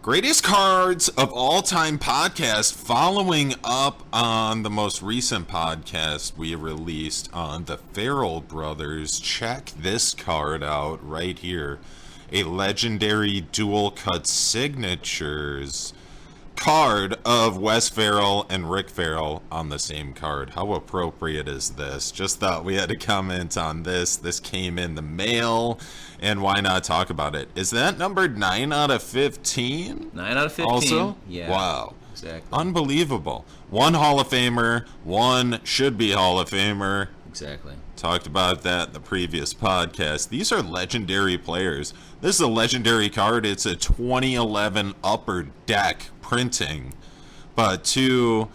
Greatest Cards of All Time podcast, following up on the most recent podcast we released on the Ferrell Brothers. Check this card out right here. A legendary dual cut signatures card of Wes Ferrell and Rick Ferrell on the same card. How appropriate is this? Just thought we had to comment on this. This came in the mail, and why not talk about it? Is that numbered 9 out of 15? 9 out of 15. Also? Yeah. Wow. Exactly. Unbelievable. One Hall of Famer, one should be Hall of Famer. Exactly. Talked about that in the previous podcast. These are legendary players. This is a legendary card. It's a 2011 Upper Deck printing, but two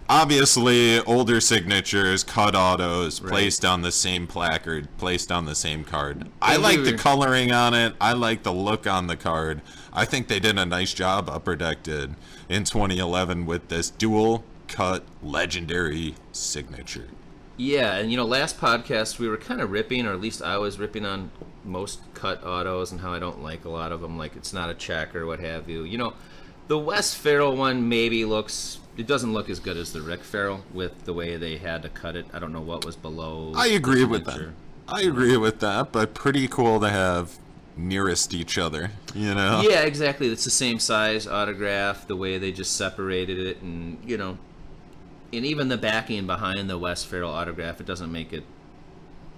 obviously older signatures, cut autos, right, placed on the same placard, placed on the same card. I like the coloring on it. I like the look on the card. I think they did a nice job, Upper Deck did, in 2011 with this dual cut legendary signature. Yeah, and last podcast we were kind of ripping, or at least I was ripping on most cut autos and how I don't like a lot of them, like it's not a check or what have you. The Wes Ferrell one maybe it doesn't look as good as the Rick Ferrell with the way they had to cut it. I don't know what was below. I agree with that. I agree with that, but pretty cool to have nearest each other, Yeah, exactly. It's the same size autograph, the way they just separated it, and and even the backing behind the Wes Ferrell autograph, it doesn't make it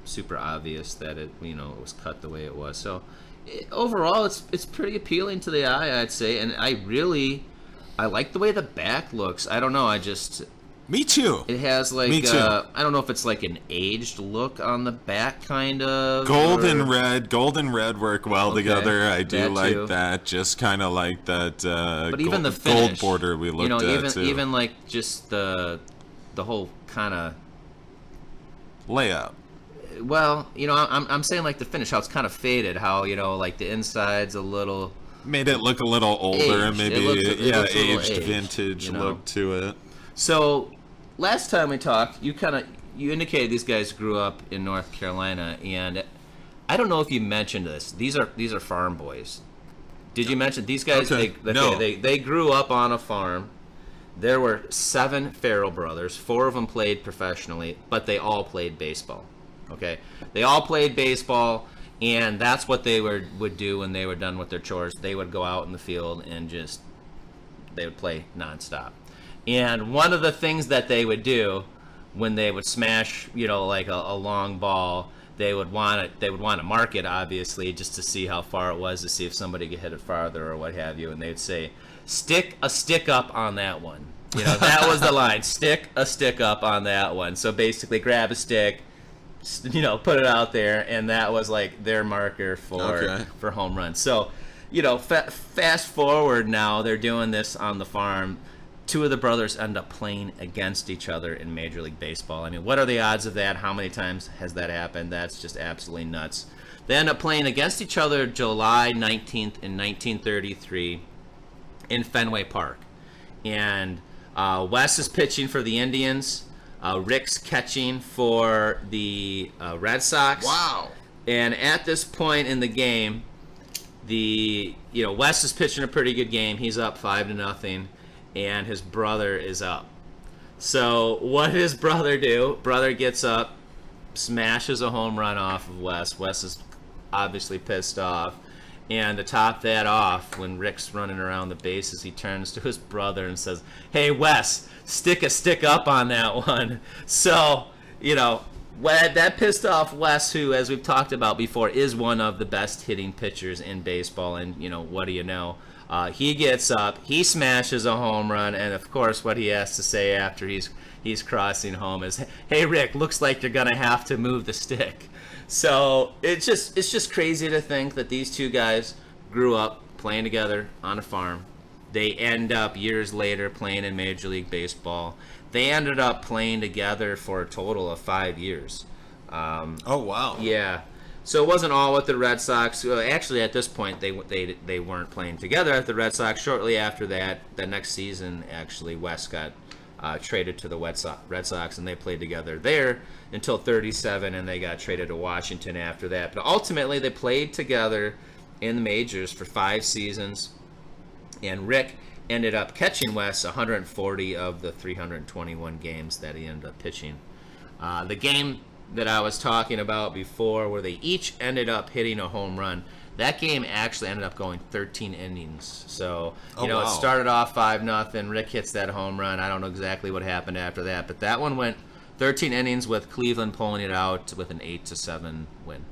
super obvious that it was cut the way it was. So overall, it's pretty appealing to the eye, I'd say, and I like the way the back looks. I don't know, Me too. It has Me too. I don't know if it's like an aged look on the back, kind of. Gold and red work well together. I do like too. that. Just kind of like that. But even the finish, gold border we looked at too. Even like just the whole kind of layout. Well, I'm saying like the finish, how it's kind of faded, how like the inside's a little made it look a little older, aged. Maybe aged vintage look to it. So last time we talked, you indicated these guys grew up in North Carolina, and I don't know if you mentioned this. These are farm boys. Did you mention these guys? Okay. No. They grew up on a farm. There were 7 Ferrell brothers. 4 of them played professionally, but they all played baseball. Okay, they all played baseball, and that's what they would do when they were done with their chores. They would go out in the field and they would play nonstop. And one of the things that they would do when they would smash, like a long ball, they would want to mark it, obviously, just to see how far it was, to see if somebody could hit it farther or what have you. And they'd say, "Stick a stick up on that one." That was the line. Stick a stick up on that one. So basically, grab a stick, put it out there, and that was like their marker for home runs. So, fast forward now, they're doing this on the farm. 2 of the brothers end up playing against each other in Major League Baseball. I mean, what are the odds of that? How many times has that happened? That's just absolutely nuts. They end up playing against each other July 19th in 1933 in Fenway Park. And Wes is pitching for the Indians. Rick's catching for the Red Sox. Wow. And at this point in the game, Wes is pitching a pretty good game. He's up 5-0, and his brother is up. So what does his brother do? Brother gets up, smashes a home run off of Wes. Wes is obviously pissed off. And to top that off, when Rick's running around the bases, he turns to his brother and says, "Hey, Wes, stick a stick up on that one." So, that pissed off Wes, who, as we've talked about before, is one of the best hitting pitchers in baseball. And, what do you know? He gets up, he smashes a home run, and of course what he has to say after he's crossing home is, "Hey, Rick, looks like you're going to have to move the stick." So it's just crazy to think that these 2 guys grew up playing together on a farm. They end up years later playing in Major League Baseball. They ended up playing together for a total of 5 years. Oh, wow. Yeah. So it wasn't all with the Red Sox. Actually, at this point, they weren't playing together at the Red Sox. Shortly after that, the next season, actually, Wes got traded to the Red Sox, and they played together there until 37, and they got traded to Washington after that. But ultimately, they played together in the majors for 5 seasons. And Rick ended up catching Wes 140 of the 321 games that he ended up pitching. The game that I was talking about before, where they each ended up hitting a home run, that game actually ended up going 13 innings. So, It started off 5-0. Rick hits that home run. I don't know exactly what happened after that, but that one went 13 innings with Cleveland pulling it out with an 8-7 win.